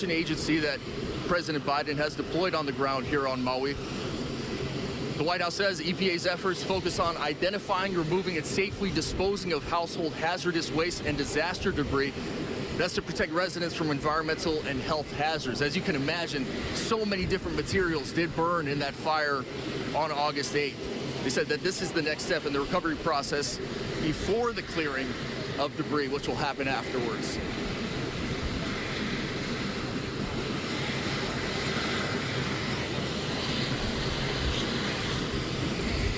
an agency that President Biden has deployed on the ground here on Maui. The White House says EPA's efforts focus on identifying, removing, and safely disposing of household hazardous waste and disaster debris. That's to protect residents from environmental and health hazards. As you can imagine, so many different materials did burn in that fire on August 8th. They said that this is the next step in the recovery process before the clearing of debris, which will happen afterwards.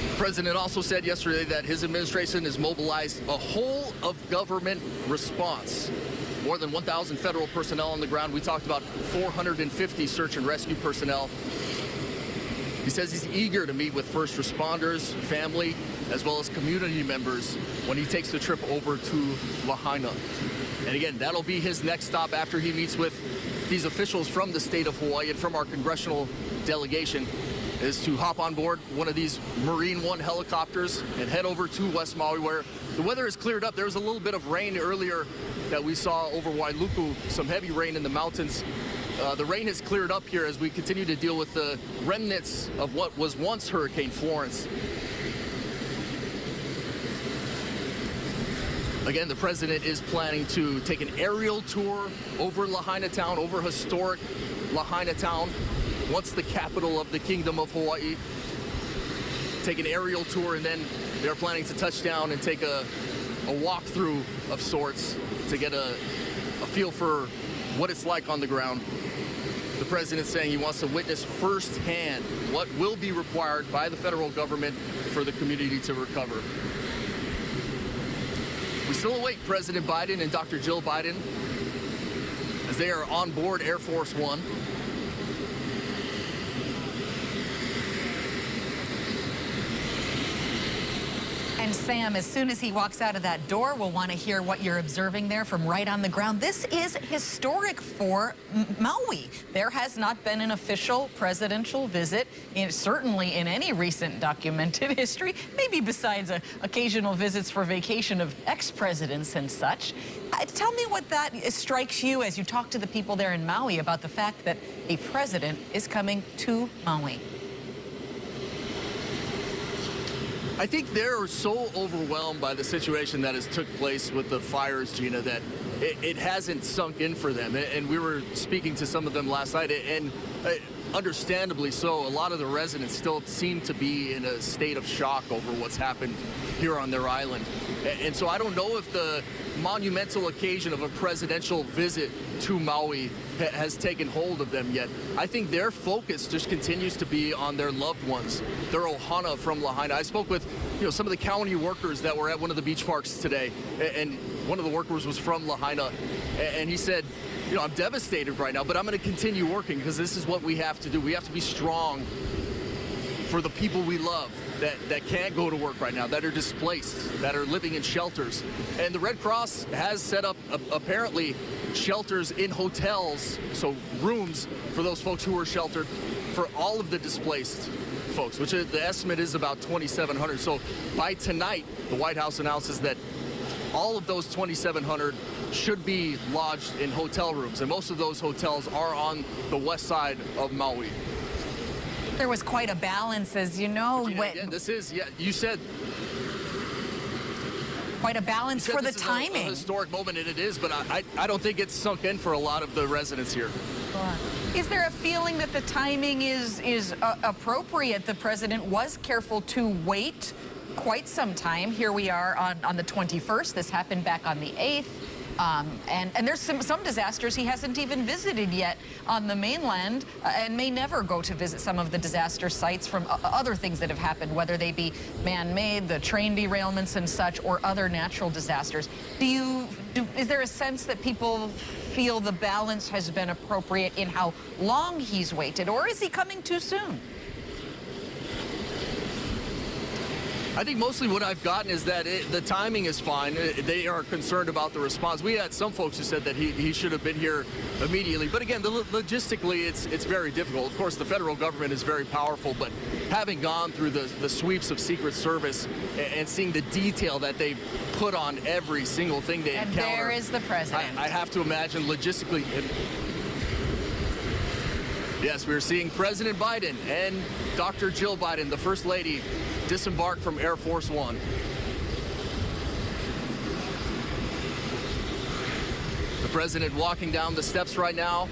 The president also said yesterday that his administration has mobilized a whole of government response. More than 1,000 federal personnel on the ground. We talked about 450 search and rescue personnel. He says he's eager to meet with first responders, family, as well as community members when he takes the trip over to Lahaina. And again, that'll be his next stop after he meets with these officials from the state of Hawaii and from our congressional delegation, is to hop on board one of these Marine One helicopters and head over to West Maui, where the weather has cleared up. There was a little bit of rain earlier that we saw over Wailuku, some heavy rain in the mountains. The rain has cleared up here as we continue to deal with the remnants of what was once Hurricane Florence. Again, the president is planning to take an aerial tour over Lahaina town, over historic Lahaina town, once the capital of the Kingdom of Hawaii. Take an aerial tour, and then they're planning to touch down and take a walkthrough of sorts to get a feel for what it's like on the ground. The president's saying he wants to witness firsthand what will be required by the federal government for the community to recover. We still await President Biden and Dr. Jill Biden as they are on board Air Force One. And Sam, as soon as he walks out of that door, we'll want to hear what you're observing there from right on the ground. This is historic for Maui. There has not been an official presidential visit, certainly in any recent documented history, maybe besides occasional visits for vacation of ex-presidents and such. Tell me what that strikes you as you talk to the people there in Maui about the fact that a president is coming to Maui. I think they're so overwhelmed by the situation that has took place with the fires, Gina, that it hasn't sunk in for them. And we were speaking to some of them last night, and understandably so, a lot of the residents still seem to be in a state of shock over what's happened here on their island. And so I don't know if the monumental occasion of a presidential visit to Maui has taken hold of them yet. I think their focus just continues to be on their loved ones, their ohana from Lahaina. I spoke with some of the county workers that were at one of the beach parks today, and one of the workers was from Lahaina, and he said, I'm devastated right now, but I'm going to continue working because this is what we have to do. We have to be strong for the people we love that can't go to work right now, that are displaced, that are living in shelters. And the Red Cross has set up apparently shelters in hotels, so rooms for those folks who are sheltered, for all of the displaced folks, which the estimate is about 2,700. So by tonight, the White House announces that all of those 2,700 should be lodged in hotel rooms, and most of those hotels are on the west side of Maui. There was quite a balance, as you know. Again, this is, you said. Quite a balance for the timing. This is a historic moment, and it is, but I don't think it's sunk in for a lot of the residents here. Is there a feeling that the timing is appropriate? The president was careful to wait quite some time. Here we are on the 21st. This happened back on the 8th. And there's some disasters he hasn't even visited yet on the mainland, and may never go to visit some of the disaster sites from other things that have happened, whether they be man-made, the train derailments and such, or other natural disasters. Is there a sense that people feel the balance has been appropriate in how long he's waited, or is he coming too soon? I think mostly what I've gotten is that the timing is fine. They are concerned about the response. We had some folks who said that he should have been here immediately. But again, logistically, it's very difficult. Of course, the federal government is very powerful, but having gone through the sweeps of Secret Service and seeing the detail that they put on every single thing they encounter. And there is the president. I have to imagine logistically, Yes, we're seeing President Biden and Dr. Jill Biden, the First Lady, disembark from Air Force One. The president walking down the steps right now.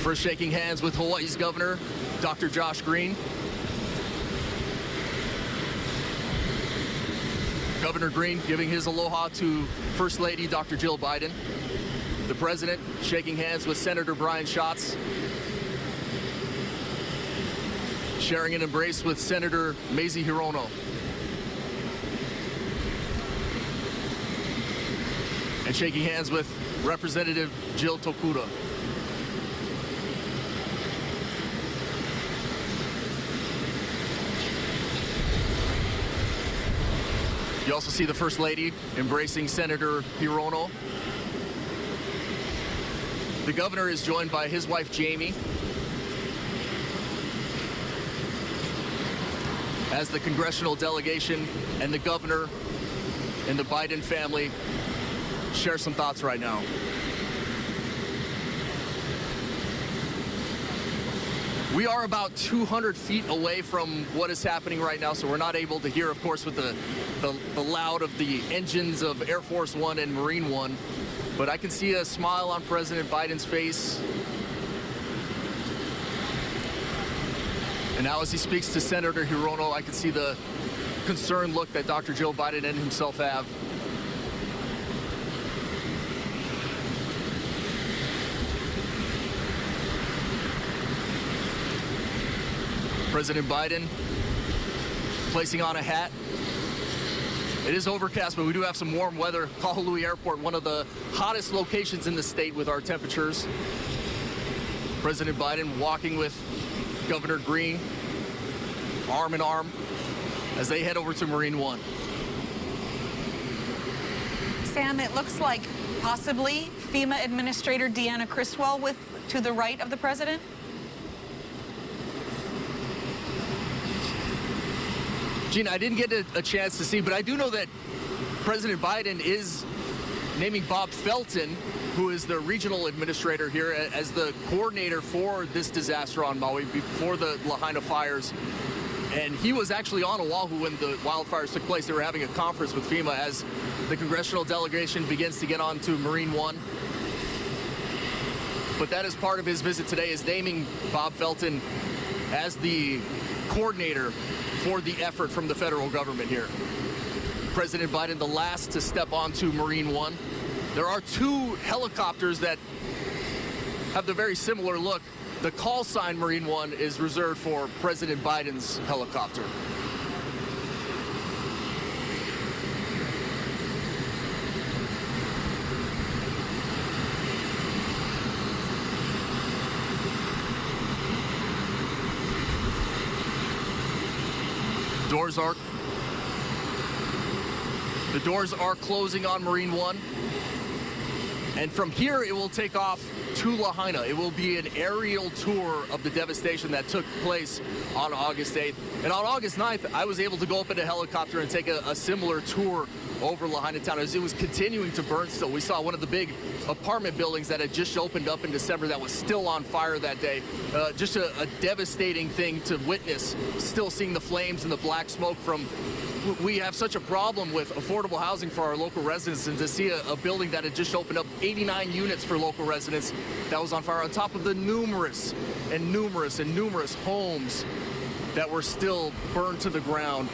First shaking hands with Hawaii's governor, Dr. Josh Green. Governor Green giving his aloha to First Lady Dr. Jill Biden. The president shaking hands with Senator Brian Schatz. Sharing an embrace with Senator Mazie Hirono. And shaking hands with Representative Jill Tokuda. You also see the First Lady embracing Senator Hirono. The governor is joined by his wife, Jamie, as the congressional delegation and the governor and the Biden family share some thoughts right now. We are about 200 feet away from what is happening right now, so we're not able to hear, of course, with the loud of the engines of Air Force One and Marine One. But I can see a smile on President Biden's face. And now as he speaks to Senator Hirono, I can see the concerned look that Dr. Jill Biden and himself have. President Biden placing on a hat. It is overcast, but we do have some warm weather. Kahului Airport, one of the hottest locations in the state with our temperatures. President Biden walking with Governor Green, arm in arm, as they head over to Marine One. Sam, it looks like possibly FEMA Administrator Deanna Criswell to the right of the president. Gina, I didn't get a chance to see, but I do know that President Biden is naming Bob Felton, who is the regional administrator here, as the coordinator for this disaster on Maui before the Lahaina fires. And he was actually on Oahu when the wildfires took place. They were having a conference with FEMA as the congressional delegation begins to get on to Marine One. But that is part of his visit today, is naming Bob Felton as the coordinator for the effort from the federal government here. President Biden, the last to step onto Marine One. There are two helicopters that have the very similar look. The call sign Marine One is reserved for President Biden's helicopter. The doors are closing on Marine One. And from here, it will take off to Lahaina. It will be an aerial tour of the devastation that took place on August 8th. And on August 9th, I was able to go up in a helicopter and take a similar tour over Lahaina town as it was continuing to burn still. We saw one of the big apartment buildings that had just opened up in December that was still on fire that day. Just a devastating thing to witness, still seeing the flames and the black smoke from. We have such a problem with affordable housing for our local residents, and to see a building that had just opened up 89 units for local residents that was on fire, on top of the numerous homes that were still burned to the ground.